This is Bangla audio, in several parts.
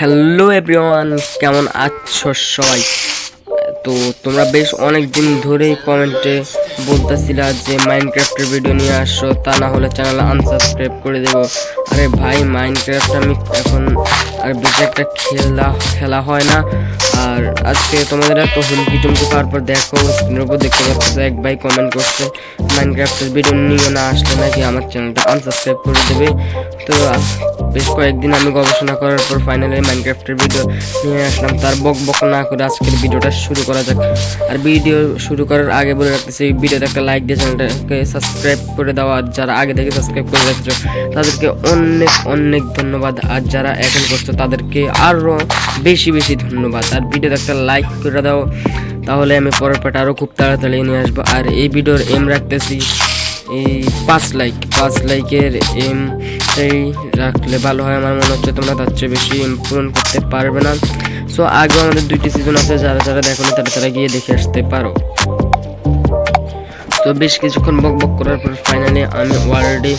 হ্যালো এভরিওয়ান, কেমন আছো সবাই? তো তোমরা বেশ অনেক দিন ধরেই কমেন্টে বলতেছিলা যে মাইনক্রাফটের ভিডিও নিয়ে আসো, তা না হলে চ্যানেল আনসাবস্ক্রাইব করে দেবো। আরে ভাই, মাইনক্রাফট আমি এখন আর বেশি একটা খেলা হয় না। আর আজকে তোমাদের এত হুমকি টুমকি পাওয়ার পর দেখো স্ক্রিনের উপর দেখতে পাচ্ছ এক ভাই কমেন্ট করছে মাইনক্রাফটের ভিডিও নিয়ে না আসলে নাকি আমার চ্যানেলটা আনসাবস্ক্রাইব করে দেবে। তো বেশ কয়েকদিন আমি গবেষণা করার পর ফাইনালি মাইনক্রাফটের ভিডিও নিয়ে আসলাম। তার বক না করে আজকের ভিডিওটা শুরু করা যাক। আর ভিডিও শুরু করার আগে বলে রাখতেছি, এই ভিডিওতে একটা লাইক দিয়ে চ্যানেলটাকে সাবস্ক্রাইব করে দেওয়া। আর যারা আগে থেকে সাবস্ক্রাইব করে রাখছো তাদেরকে অনেক অনেক ধন্যবাদ। আর যারা এখন করছো তাদেরকে আরও বেশি বেশি ধন্যবাদ। আর ভিডিওতে একটা লাইক করে দাও, তাহলে আমি পরের পার্ট আরও খুব তাড়াতাড়ি নিয়ে আসবো। আর এই ভিডিওর এম রাখতেছি এই 5 লাইকের এম সেই রাখলে ভালো হয়। আমার মনে হচ্ছে তোমরা তার চেয়ে বেশি এম পূরণ করতে পারবে না। সো আগেও আমাদের 2টি সিজন আছে, যারা যারা দেখোনি তারা গিয়ে দেখে আসতে পারো। তো বেশ কিছুক্ষণ বক করার পর ফাইনালি আমি ওয়ার্ল্ডে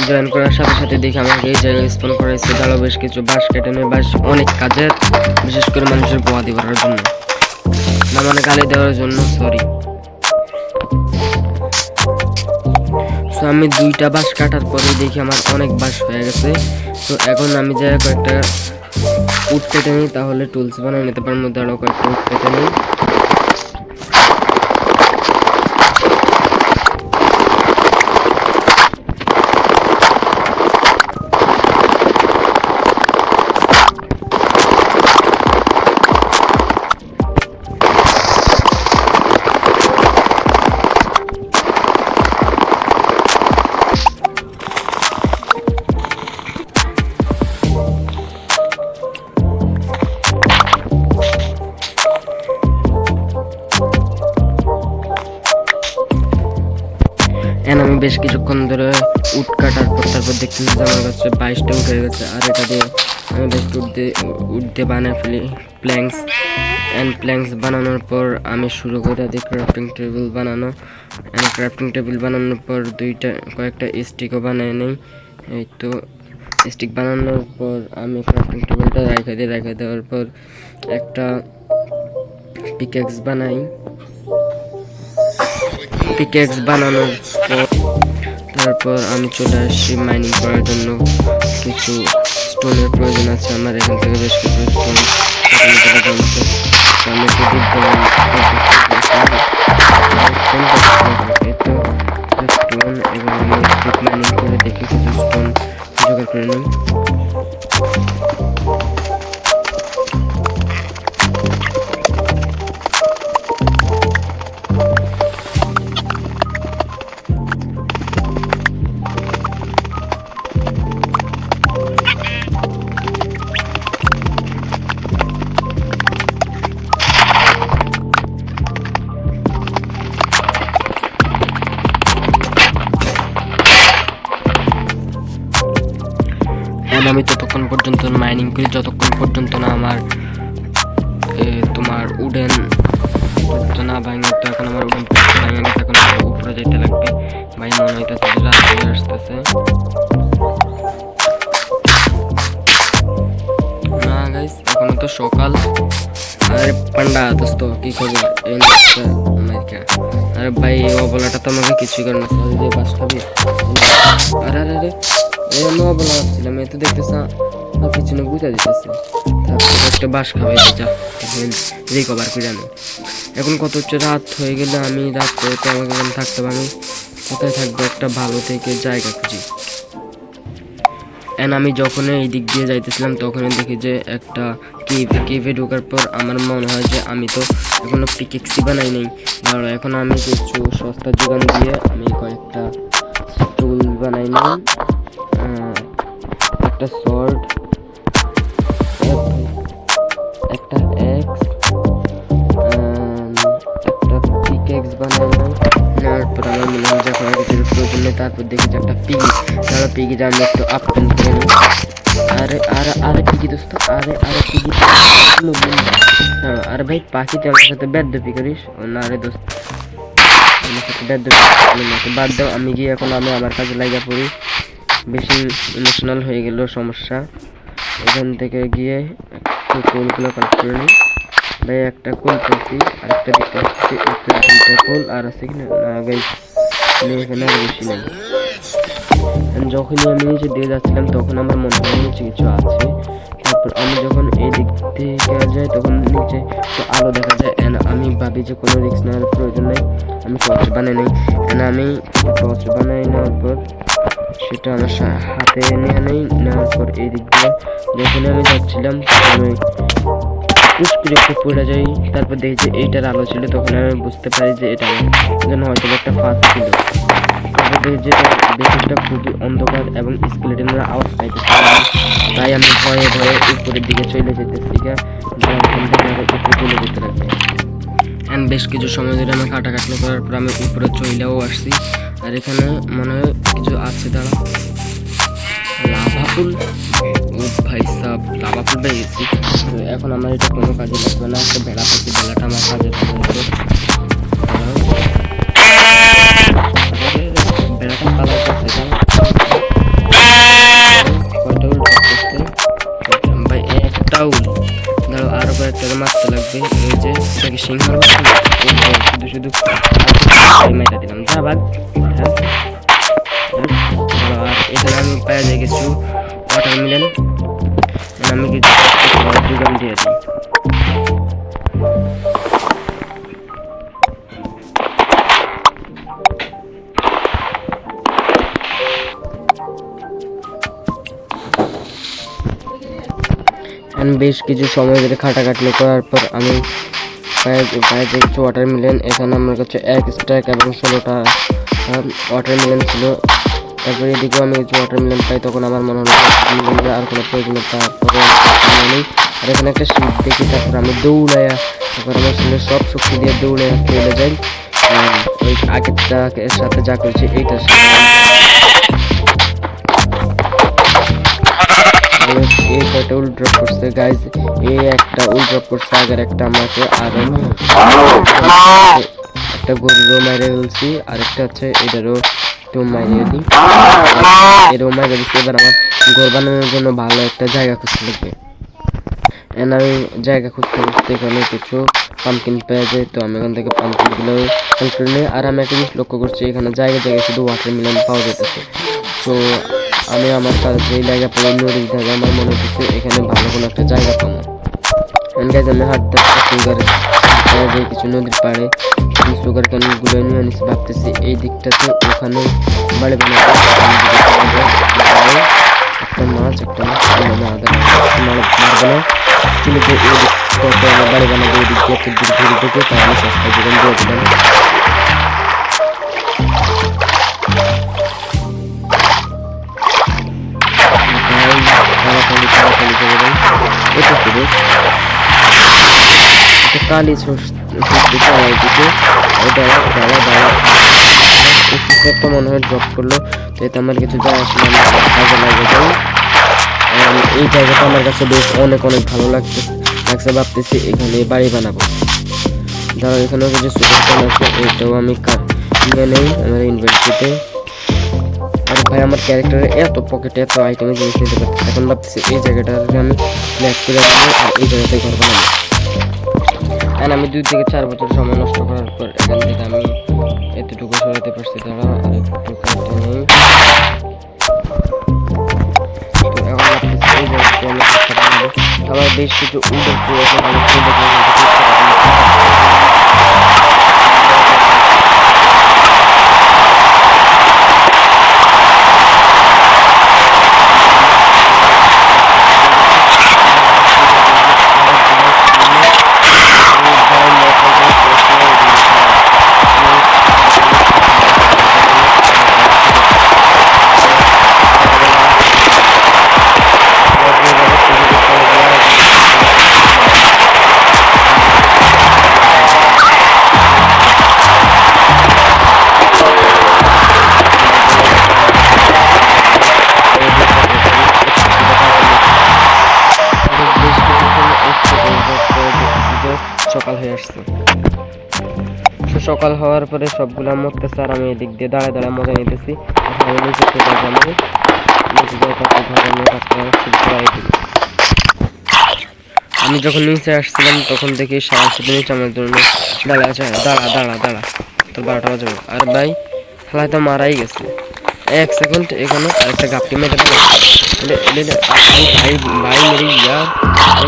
জয়েন করার সাথে সাথে দেখি আমাকে এই জায়গায় স্পন করাইছে। তারও বেশ কিছু বাঁশ কেটে নিয়ে বাঁশ অনেক কাজের, বিশেষ করে মানুষের পোয়া দেওয়ার জন্য, না মানে গালি দেওয়ার জন্য, সরি। তো আমি 2টা বাঁশ কাটার পরে দেখি আমার অনেক বাঁশ হয়ে গেছে। তো এখন আমি যাই কয়েকটা উড কেটে নিই, তাহলে টুলস বানিয়ে নিতে পারবো। দাঁড়াও, কয়েকটা উড কেটে নিই। আমি বেশ কিছুক্ষণ ধরে উড কাটার পর তারপর দেখতেছি যে আমার কাছে 22টা উড হয়ে গেছে। আর এটা দিয়ে আমি বেশ উড দিয়ে বানিয়ে ফেলি প্ল্যাঙ্কস বানানোর পর আমি শুরু করে দিই ক্রাফটিং টেবিল বানানো। ক্রাফটিং টেবিল বানানোর পর কয়েকটা স্টিকও বানিয়ে নিই। এই তো স্টিক বানানোর পর আমি ক্রাফটিং টেবিলটা রেখে দেওয়ার পর একটা পিকেক্স বানানোর পর তারপর আমি চলে আসি মাইনিং করার জন্য। কিছু স্টোনের প্রয়োজন আছে আমার, এখান থেকে বেশ কিছু স্টোন মাইনিং করে দেখি কিছু স্টোন জোগাড় করে নিই। আমি ততক্ষণ পর্যন্ত মাইনিং করি যতক্ষণ পর্যন্ত না আমার তোমার উডেন না ভাঙে। তো এখন আমার উডেন ভাঙে গেছে, এখন উপরে যেতে লাগবে। ভাই মনে হইতেছে যে রাত হয়ে আসতেছে। না গাইস, এখনো তো সকাল। আরে পান্ডা দোস্ত, কি খবর? আরে ভাই, অবলাটা তো আমাকে কিছুই করে না, বাস খাবি। আরে আরে আরে অবলা ভাবছিলাম, এ তো দেখতেছ পিছনে বুঝা দিতেছে। তারপর একটা বাস খাওয়াই যা রিকভার করে আনি। এখন কত হচ্ছে, রাত হয়ে গেলে আমি রাত করে তো আমাকে এখানে থাকতে পারি। কোথায় থাকবো? একটা ভালো থেকে জায়গা খুঁজি। আমি যখন এই দিক দিয়ে যাইতেছিলাম তখনই দেখি যে একটা কেভে ঢোকার পর আমার মনে হয় যে আমি তো এখনো পিকেক্সি বানাই নেই। দাঁড়ো, এখন আমি কিছু সস্তা যোগান দিয়ে আমি কয়েকটা টুল বানাই নিই। একটা শর্ট, একটা এক্স, একটা পিকেক্স বানাই নিই। নেওয়ার পর আমার মনে হয় যখন কিছু প্রয়োজন নেই, তারপর দেখি যে একটা পিগি। তারপর পিগিটা আমি একটু আপটেন করে নিই। আরে পিগি দোস্ত, আরে পিগি। আরে ভাই, পাখিতে আমার সাথে বেদ্যপি করিস না রে দোস্ত, আমার সাথে বেদ্যপি বাদ দাও। আমি গিয়ে এখন আমি আমার কাজে লাগা পড়ি। বেশি ইমোশনাল হয়ে গেল সমস্যা। এখান থেকে গিয়ে একটু কোলগুলো কালেক্ট করে নিই। ভাই একটা কোল পেয়েছি, আরেকটা দেখতে পাচ্ছি, একটা দুইটা কোল আর আছে কিনা না গাইস, এখানে আর বেশি নেই। যখনই আমি নিচে দিয়ে যাচ্ছিলাম তখন আমার মনে হয় নিচে কিছু আছে। তারপর আমি যখন এই দিক থেকে যাই তখন নিচে তো আলো দেখা যায়। আমি ভাবি যে কোনো রিস্ক নেওয়ার প্রয়োজন নেই, আমি টর্চ বানাই নেই। আমি টর্চ বানাই নেওয়ার পর সেটা আমার হাতে নিয়ে নেই, নেওয়ার পর এই দিক দিয়ে যখন আমি যাচ্ছিলাম আমি পুশ করে একটু পড়ে যাই। তারপর দেখি যে এইটার আলো ছিল, তখন আমি বুঝতে পারি যে এটা যেন হয়তো একটা ফাঁস ছিল। তারপর দেখি যে বেশিটা খুবই অন্ধকার এবং স্কেলেটনের আওয়াজ পাইতেছি, তাই আমি ভয়ে ভয়ে উপরের দিকে চলে যেতেছি, উপরে চলে যেতে লাগবে। অ্যান্ড বেশ কিছু সময় ধরে আমি কাটাকাটি করার পর আমি উপরে চলেও আসছি। আর এখানে মনে হয় কিছু আছে, দাঁড়া, লাভা ফুল, ও ভাই সাব লাভা ফুল পেয়ে গেছি। তো এখন আমার এটা কোনো কাজে লাগবে না, একটা বেড়া পেয়েছি, বেড়াটা আমার কাজে লাগবে। বেড়াটা কালার করছে ভাই, একটা উল ধরো আরো কয়েকটা মারতে লাগবে। এই যে এটাকে সিংহ শুধু শুধু মেটা দিলাম, যা বাদ। আর এখানে আমি পায়ে যাই কিছু ওয়াটারমেলন, আমি কিছু যোগান দিয়ে দিই। বেশ কিছু সময় ধরে খাটাখাটনি করার পর আমি পায়ে কিছু ওয়াটারমেলন, এখানে আমার কাছে এক স্ট্যাক এবং 16টা ওয়াটারমেলন ছিল। তারপরে এদিকেও আমি কিছু ওয়াটারমেলন পাই, তখন আমার মনে হলো আর কোনো প্রয়োজনীয়তা নেই। আর এখানে একটা শীত দেখি, তারপর আমি দৌড়াইয়া, তারপর আমার ছেলে সব শক্তি দিয়ে দৌড়াইয়া চলে যাই ওই আগের সাথে যা করছে এইটার সাথে। এই কয়টা উল ড্রপ করছে গাইজ, এই একটা উল ড্রপ করছে, আগের একটা আমাকে, আর একটা গরুরও মাইরে ফেলছি, আরেকটা হচ্ছে এটারও একটু মাইরে দিই, এরও মাইরে দিচ্ছি। এবার আমার ঘর বানানোর জন্য ভালো একটা জায়গা খুঁজতে লাগবে। আমি জায়গা খুঁজতে খুঁজতে এখানে কিছু পাম্পকিন পেয়ে যায়, তো আমি এখান থেকে পাম্পকিনগুলো কালেক্ট করে নিই। আর আমি একটা জিনিস লক্ষ্য করছি, এখানে জায়গায় জায়গায় শুধু ওয়াটারমেলন পাওয়া যেতেছে। তো আমি আমার কাছে যেই জায়গা পাবো নদীর ধারে, আমার মনে হচ্ছে এখানে ভালো কোনো একটা জায়গা পাবো। গাইজ আমি হাঁটতে সুগার যে কিছু নদীর পাড়ে সুগার ক্যানগুলো নিয়ে নিচ্ছি, ভাবতেছি এই দিকটাতে ওখানে বাড়ি বানাবো। একটা মাছ মারবো না, কিন্তু এই দিকটাতে আমার বাড়ি বানাবো। এই দিক দিয়ে একটা দিক ঘুরে থেকে তাই আমি সস্তা জীবন দিয়ে দিলাম। কালি একটা মনে হয় ড্রপ করলো, তো এতে আমার কিছু যায় আসলে কাজে লাগে যায়। এই জায়গাটা আমার কাছে বেশ অনেক ভালো লাগছে, ভাবতেছি এখানে বাড়ি বানাবো। ধরো এখানেও কিছু সুপার প্যান আছে, এইটাও আমি নিয়ে নেই আমার ইনভেন্টরিতে। আর ভাই আমার ক্যারেক্টারে এত পকেটে এত আইটেমের জিনিস নিতে পারছি, এখন ভাবতেছি এই জায়গাটাতে আমি ফ্ল্যাট করে রাখবো আর এই জায়গাতে ঘর বানাবো। আর আমি 2 থেকে 4 বছর সময় নষ্ট করার পর এখান থেকে আমি এতটুকু সরাতে পারছি। তারা আর একটু কাটতে নেই, তো এখন ভাবতেছি এই জায়গাতে আমি আমার বেশ কিছু উডের প্রয়োজন। সকাল হয়ে আসছে। সকাল হওয়ার পরে সবগুলো মরতেছে আর আমি এদিক দিয়ে দাঁড়ায় দাঁড়ায় মজা নিতেছি। আমি আমি যখন নিচে আসছিলাম তখন দেখি সারা সাথে নিচে আমার জন্য দাঁড়া আছে, দাঁড়া দাঁড়া দাঁড়া, তোর 12টা বাজে। আর ভাই খেলায় তো মারাই গেছে। 1 সেকেন্ড, এখানে আরেকটা গাপটি মেরে দিল। ভাই ভাই মেরে ইয়ার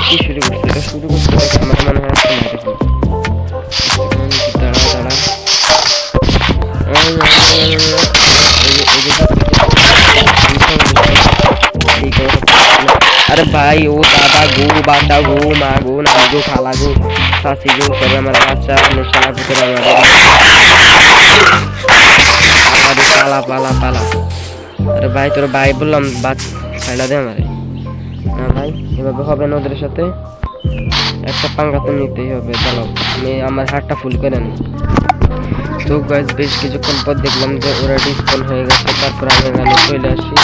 কি শুরু করছে, এটা শুরু করছে আমার মনে হয় একটা মেরে ফেলছে। দাঁড়া দাঁড়া, अरे भाई वो दादा गो बाटा गो माँ गो नानी गो खाला गो सासी गो सब हमारा बच्चा निशाला पुत्र हमारे पाला पाला पाला। अरे भाई তোর ভাই বললাম বাচ্চা ছাইড়া দে আমারে না ভাই, এভাবে হবে না, ওদের সাথে একটা পাঙ্গা তো নিতেই হবে। চলো আমি আমার হাতটা ফুল করে নিই। তো গাইস বেশ কিছুক্ষণ পর দেখলাম যে ওরা ডিসকাউন্ট হয়ে গেছে। তারপর আমি এখানে চলে আসি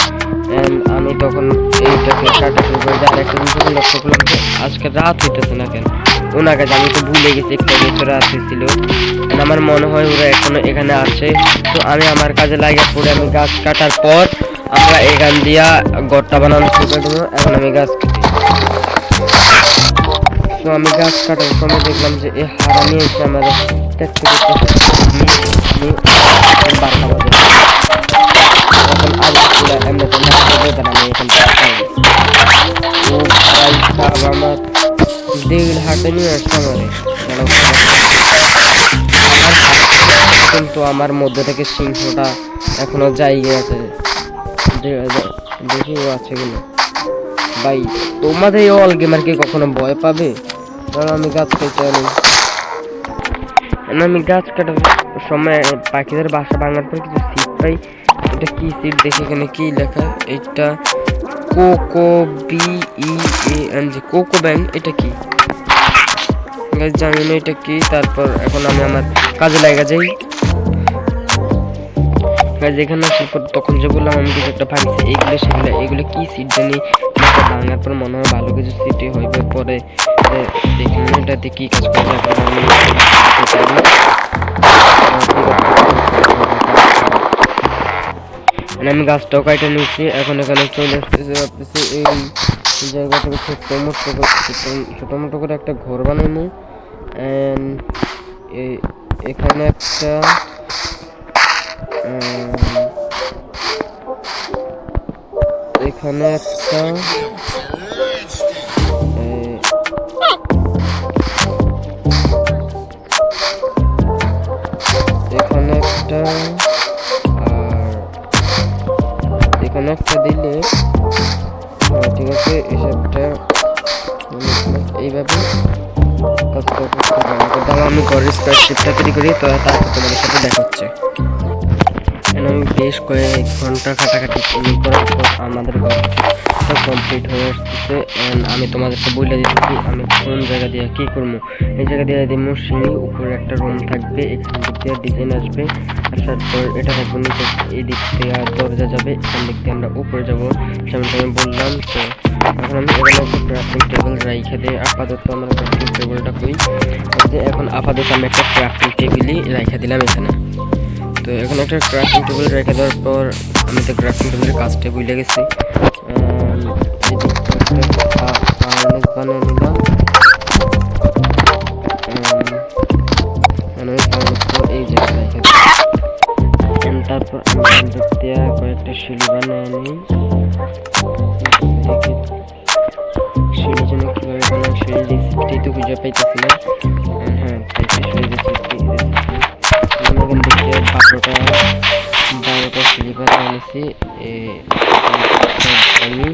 এন্ড আমি তখন এইটাকে কাটা শুরু করে দিই। আর একটা জিনিস লক্ষ্য করলাম যে আজকে রাত হইতেছে না কেন, ওনাকে আমি তো ভুলে গেছি একটু আগে তো রাত হয়েছিল। আমার মনে হয় ওরা এখনো এখানে আছে। তো আমি আমার কাজে লাগিয়ে পড়ে আমি গাছ কাটার পর আমরা এখান দিয়া গড়টা বানানো শুরু করে দেবো। এখন আমি গাছ কাটি। তো আমি গাছ কাটার সময় দেখলাম যে এই হারানি এসে আমাদের দেখতে দেখতে বারোটা বাজে। এখন আবার পুরো এমনি তো না হবে তার আমি এখান থেকে ও ভাই সাহেব আমার দেড় হাটে নিয়ে আসছে আমারে। কিন্তু আমার মধ্যে থেকে সিংহটা এখনো জায়গা আছে, দেখি ও আছে কিনা। ভাই তোমাদের এই অল গেমার কি কখনো ভয় পাবে? কারণ আমি গাছ কেটে আনি, আমি গাছ কাটার সময় পাখিদের বাসা ভাঙার পর কিছু সিট পাই। এটা কি সিট দেখি এখানে কি লেখা, এটা কোকো BEANG কোকো ব্যাং। এটা কি গাছ জানি না এটা কি। তারপর এখন আমি আমার কাজে লাগা যাই। এখানে আসার পর তখন যে বললাম আমি কিছু একটা ভাঙছি, এইগুলো সেগুলো এগুলো কি সিট জানি ভাঙার পর মনে হয় ভালো কিছু সিটে হইবে। পরে দেখি এটাতে কি কাজ করা যাবে। আমি গাছটাও কাটে নিচ্ছি। এখন এখানে চলে আসতেছে এই জায়গা থেকে ছোট মোটো করে একটা ঘর বানানো। এখানে একটা এখানে একটা এখানে একটা আর এখানে একটা দিলে ঠিক আছে। এসবটা এইভাবে কাজ করতে হবে। আমি ঘরের স্পেসটা তৈরি করি, তো তারপর তোমাদের সাথে দেখা হচ্ছে। আমি বেশ কয়েক ঘন্টা খাটাখাটি করার পর আমাদের ঘরটা কমপ্লিট হয়ে আসতেছে। আমি তোমাদেরকে বলে দিচ্ছি আমি কোন জায়গা দিয়ে কী করবো। এই জায়গা দিয়ে দিব সিঁড়ি, উপরে একটা রুম থাকবে, এখান দিক দিয়ে ডিজাইন আসবে, আসার পর এটা থাকবে নিচে, এই দিক থেকে আর দরজা যাবে, এখান দিক দিয়ে আমরা উপরে যাবো যেমনটা আমি বললাম। তো এখন আমি এখানে একটা ক্রাফটিং টেবিল রাইখে দিই। আপাতত আমরা ক্রাফটিং টেবিলটা করি যে এখন আপাতত আমি একটা ক্রাফটিং টেবিলই রাইখে দিলাম এখানে। তো এখন একটা ক্রাফটিং টেবিল রেখে দেওয়ার পর আমি তো ক্রাফটিং টেবিলের কাজটা ভুলে গেছি। বানিয়ে নিলাম। এই জায়গায় রেখে দিলাম। তারপর আমি কয়েকটা সিঁড়ি বানিয়ে নিই। সিঁড়ি জন্য কীভাবে বানাই সিঁড়ি রেসিপিটাই তো খুঁজে পাইতেছি না। হ্যাঁ সিঁড়ি রেসিপি 12টা স্লিপার আনিছি। আমি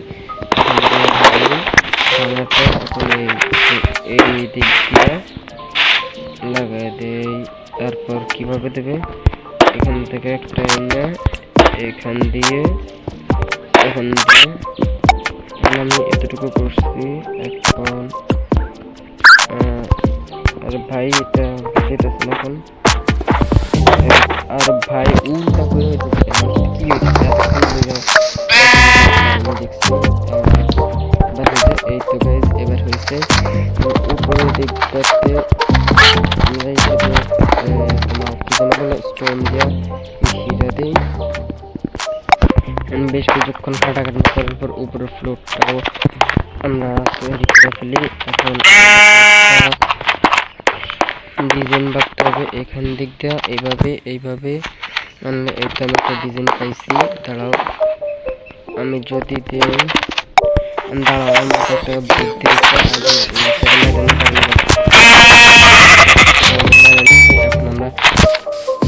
এই দিক দিয়ে লাগাই দেই। তারপর কিভাবে দেবে, এখান থেকে একটা এনে এখান দিয়ে আমি এতটুকু করছি। এখন আর ভাই এটা যেতেছে না এখন। আর ভাই উল্টা করে হইতেছে কি হইতেছে এই তো গাইজ এবার হয়েছে। উপরের দিকটাতে তোমার কি যেন বলে স্টোন দিয়া ঘিরে দিই। বেশ কিছুক্ষণ কাটাকাটি করার পর উপরের ফ্লোরটাও আমরা তৈরি করে ফেলি। এখন ডিজাইন বাঁকতে হবে এখান দিক দিয়ে এইভাবে আনলে এটা আমি একটা ডিজাইন পাইছি। দাঁড়াও আমি যদি দিই, দাঁড়াও আমি একটা বুদ্ধি এখন আমরা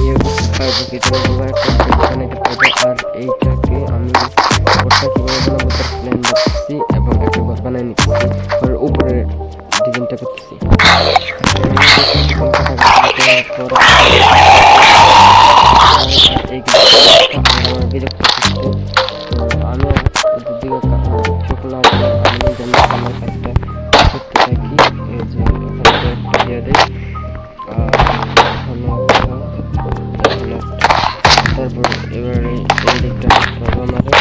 ইয়ে করতে পারবো কি তোমরা একটা বানাইতে পারবো। আর এইটাকে আমি ঘরটা কিভাবে বানাবো তার প্ল্যান করতেছি এবং একটা ঘর বানিয়ে নিতেছি, ঘরের উপরে ডিজাইনটা করতেছি। আমার বিরক্ত করতে আমি চোখ না আমি যেন আমার কাজটা করতে থাকি। এই যে এখানে একটা দিয়ে দেয়, তারপর এবারে এই দিকটা করবো আমাদের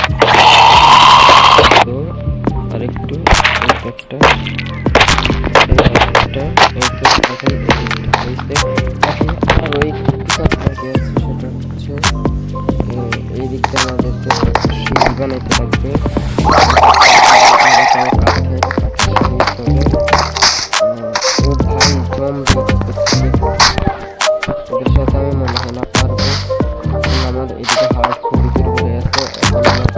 আরেকটু একটা এই তো এখন হয়েছে। এখন আরও একটু কাজ বাকি আছে, সেটা হচ্ছে এই দিকটা আমাদেরকে সিঁড়ি বানাইতে লাগবে। ও ভাই জম ওদের সাথে আমি মনে হয় না পারবো। আমার এদিকে হাওয়া খুবই দুর্বল আছে, এখন আমার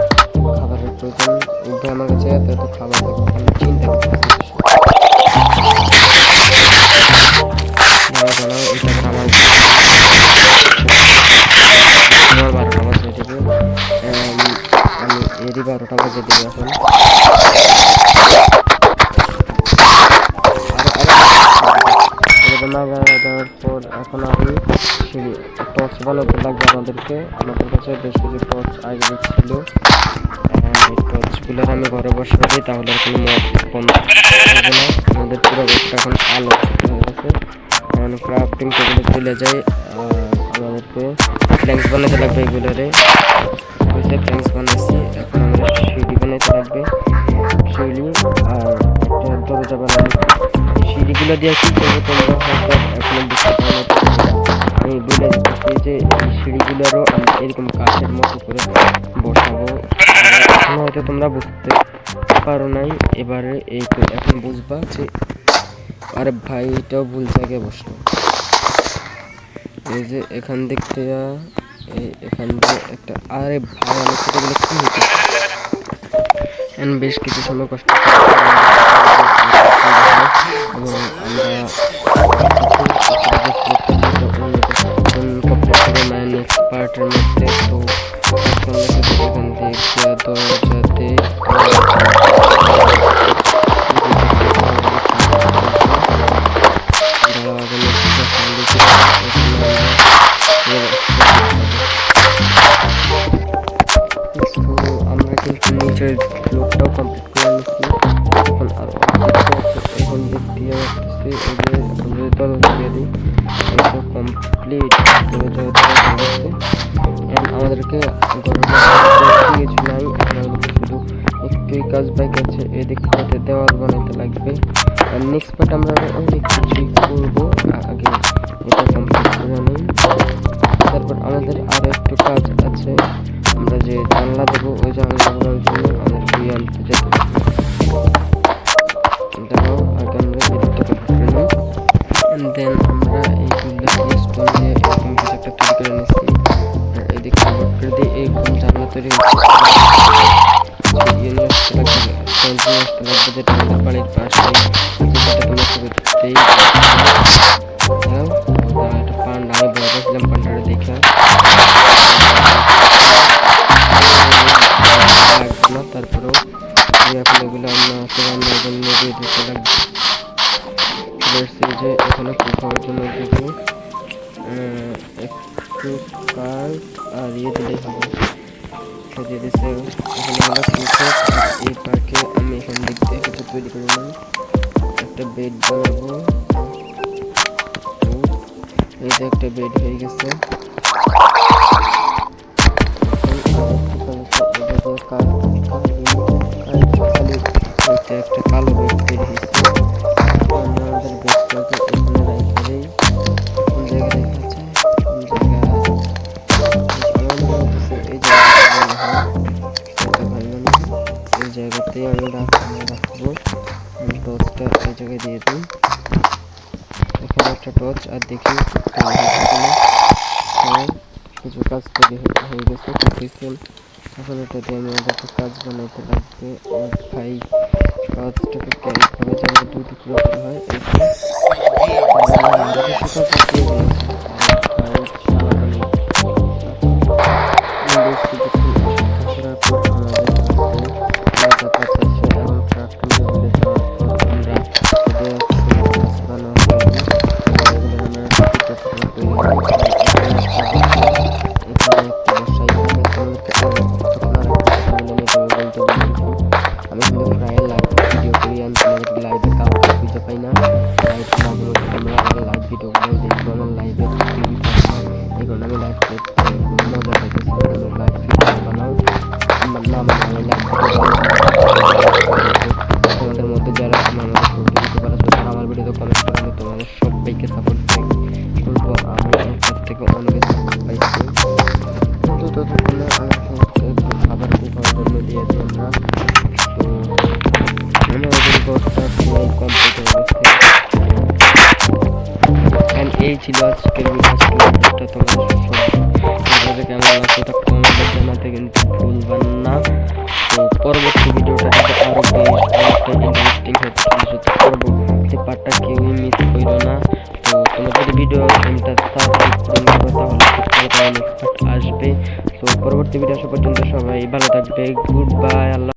খাবারের প্রয়োজন। উঠবে আমার কাছে এত খাবার চিন্তা করতেছি। আমার 12টা বাজে দেবে, আমি এরই 12টা বাজে দেবে এখন। দেওয়ার পর এখন আমি টর্চ বানাতে লাগবে আমাদের কাছে বেশ কিছু টর্চ আগে ছিল। এই টর্চগুলোর আমি ঘরে বসে দিই, তাহলে কোনো মত বন্ধ হবে না। আমাদের পুরো ঘরটা এখন আলো হয়ে গেছে। এখন ক্রাফটিং টেবিলে চলে যাই। আমাদেরকে প্ল্যাঙ্কস বানাতে লাগবে, এগুলোরে প্ল্যাঙ্কস বানাইছি। এখন আমাদের সিঁড়ি বানাইতে লাগবে, সিঁড়ি আর একটা দরজা বানাইছি। সিঁড়িগুলো দিয়ে কি করবো তোমরা হয়তো এখনো বুঝতে পারো। আমি বলে দিচ্ছি যে এই সিঁড়িগুলোরও আমি এরকম কাঠের মতো করে বসাবো। এখনো হয়তো তোমরা বুঝতে পারো নাই, এবারে এই তো এখন বুঝবা যে আরে ভাই এটাও ভুল জায়গায় বসলো। এই যে এখান দিক থেকে এখান দিয়ে একটা, আরে ভাই আমি সেটাগুলো কি হচ্ছে বেশ কিছু সময় কষ্ট এবং আমরা নেক্সট পার্টের মধ্যে। তো এখান থেকে দরজাতে আমরা কিন্তু নিচের ফ্লোরটাও কমপ্লিট করে নিচ্ছি। এখন আর এখন দিক দিয়ে আসতেছি, এই যে এখন যদি দরজা দিয়ে দিই এটা কমপ্লিট আমাদেরকে কিছু নাই, আমাদেরকে শুধু একটুই কাজ বাকি আছে। এই দিকটাতে দেওয়াল বানাতে লাগবে। আর নেক্সট পার্ট আমরা অনেক কিছুই করবো, আগে এটা কমপ্লিট করে নিই। তারপর আমাদের আরও একটু কাজ আছে, আমরা যে জানলা দেবো ওই জানলাগুলোর জন্য আমাদের বই আনতে যেতে হবে। দেখাও আগে আমরা এদিকটা কমপ্লিট করে নিই। দেন আমরা এইগুলো স্টোন দিয়ে এরকম কিছু একটা তৈরি করে নিচ্ছি। আর এদিক কমপ্লিট করে দিয়ে এইরকম জানলা তৈরি হচ্ছে। যেটা আমাদের বাড়ির পাশে একটা পান্ডা, আমি বলে গেছিলাম পান্ডাটা দেখা লাগবে না। তারপরেও এখন এগুলো আমরা রান্নার জন্য দিয়ে দিতে লাগবে। যে এখানে খাওয়ার জন্য দেবো একটু কার্ড আর ইয়ে দিলেই হবে, দিয়ে দিচ্ছে। এখানে আমরা এই পার্কে আমি এখান দিক দিয়ে কিছু তৈরি করে নিই, একটা বেড বানাবো। এই যে একটা বেড হয়ে গেছে। একটা কালো বেড তৈরি হয়েছে। আমাদের বেডটাকে এখানে রাখা দেই, কোন জায়গায় রাখা আছে, কোন জায়গায় এই জায়গাতেই আমি রাখবো। টর্চটা এই জায়গায় দিয়ে দেখি, এখানে একটা টর্চ, আর দেখি কিছু কাজ তৈরি হয়ে গেছে, দেখতেছেন। এখন এটা দিয়ে আমি আমাদেরকে কাজ বানাইতে লাগবে। ভাই কাজটাকে কেমনভাবে যেন দুই টুকরো করা হয়, আমি কিন্তু প্রায় লাইভ ভিডিও করি, আমি তোমাদের লাইভে কাউকে খুঁজে পাই না। লাইভ মাঝে মধ্যে তোমরা আমার লাইভ ভিডিওগুলো দেখবো, আমার লাইভে টিভি থাকে না, এই কারণে আমি লাইভ করতে মজা পাইতেছি। তোমরা লাইভ ভিডিও বানাও, না মানে আমি লাইভ ভিডিও তোমাদের মধ্যে যারা আমার মধ্যে দিতে পারো তারা আমার ভিডিওতে কমেন্ট করে, আমি তোমাদের সবাইকে সাপোর্ট করবো। আমি আমার কাছ থেকে অনেক সাপোর্ট পাইছি, কিন্তু ততক্ষণে আমার সমস্ত খাবার খাওয়ার জন্য দিয়েছি আমরা। তো আমার ওদের ঘরটা পুরো কমপ্লিট হয়ে গেছে। অ্যান্ড এই ছিল আজকের ভিডিওটা। তোমাদের সব কেমন লাগছে তা কমেন্টে জানাতে কিন্তু ভুলবেন না। তো পরবর্তী ভিডিওটা কিন্তু আরো বেশ অনেকটা ইন্টারেস্টিং হচ্ছে, পরবর্তী পার্টটা কেউই মিস করো না। তো তোমরা যদি ভিডিও টাইমটা তাড়াতাড়ি পূরণ করো তাহলে নেক্সট পার্ট আসবে। তো পরবর্তী ভিডিও আসা পর্যন্ত সবাই ভালো থাকবে। গুড বাই, আল্লাহ।